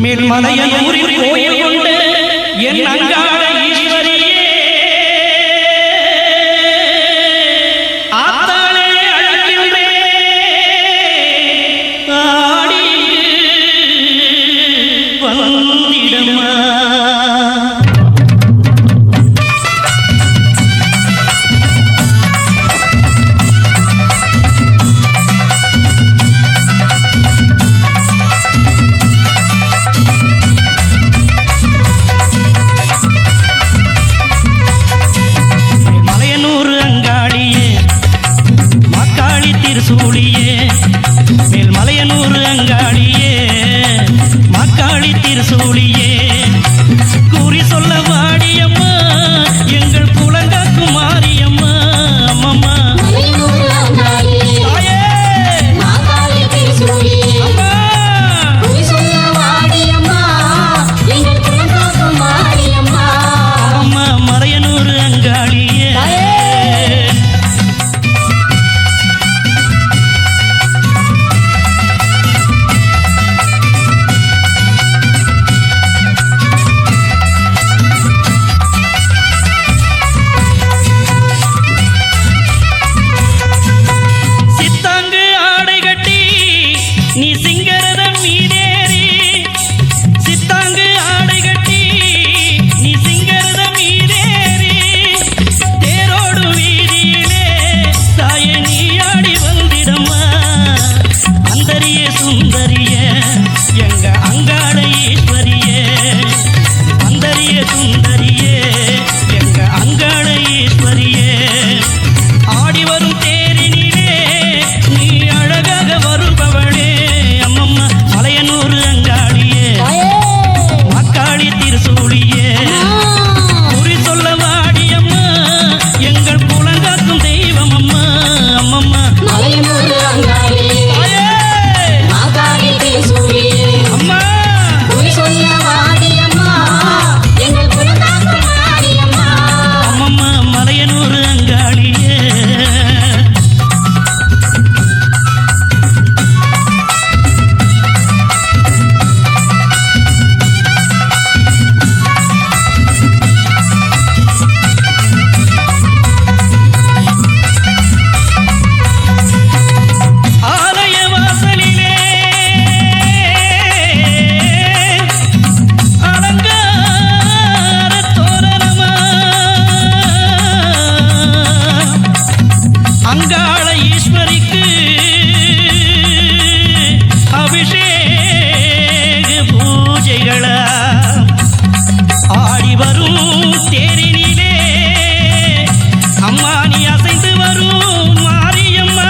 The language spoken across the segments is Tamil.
மேல்மலையூரில் கோயில் கொண்டு என் அங்காள ஈஸ்வரியே ஆத்தாளே அழைக்கின்றே ஆடி வந்திடமா. மேல்மலையனூர் அங்காளியே மாக்காளி திருசூலியே கூறி சொல்ல வாடியம்மா எங்கள் குலங்காக்கு மாரியம்மா. அம்மம்மா அம்மா மலையனூர் அங்காளியே நீ சிங்கரதம் மீதேறி சித்தாங்கு ஆடை கட்டி நீ சிங்கரதம் மீதேறி தேரோடு வீதியிலே தாயே நீ ஆடி வந்திடம்மா. அந்தரிய சுந்தரிய எங்க அங்காள ஈஸ்வரியே அந்தரிய சுந்தரியே எங்க அங்காள ஈஸ்வரியே ஆடி வரும் தேரினிலே நீ அழகாக வருபவளே. மலையனூர் அங்காளியே மாக்காளி திருசூலியே குறி சொல்ல வாடியம்மா எங்கள் குலங்காக்கும் தெய்வம் அம்மா. அம்மம்மா மலையனூர் அங்காளியே மாக்காளி திருசூலியே அம்மா குறி சொல்ல வாடியம்மா எங்கள் குலங்காக்கும் மாரியம்மா. அம்மம்மா மலையனூர் அங்காளியே அங்காள ஈஸ்வரிக்கு அபிஷேக பூஜைகளா ஆடி வரும் தேரினிலே அம்மா நீ அசைந்து வரும் மாரியம்மா.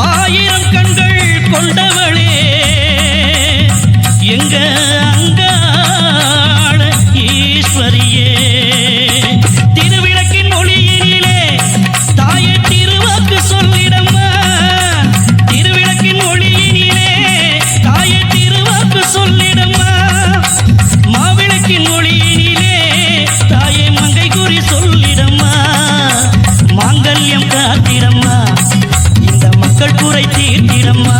ஆயிரம் கண்கள் கொண்டவளே எங்க அங்காள ஈஸ்வரியே திருவிளக்கின் ஒளியினிலே தாயே திருவாக்கு சொல்லிடம்மா. திருவிளக்கின் ஒளியினிலே தாயே திருவாக்கு சொல்லிடம்மா. மாவிளக்கின் ஒளியினிலே தாயே மங்கை குறி சொல்லிடம்மா. மாங்கல்யம் காத்திடம்மா இந்த மக்கள் குறை தீர்த்திடம்மா.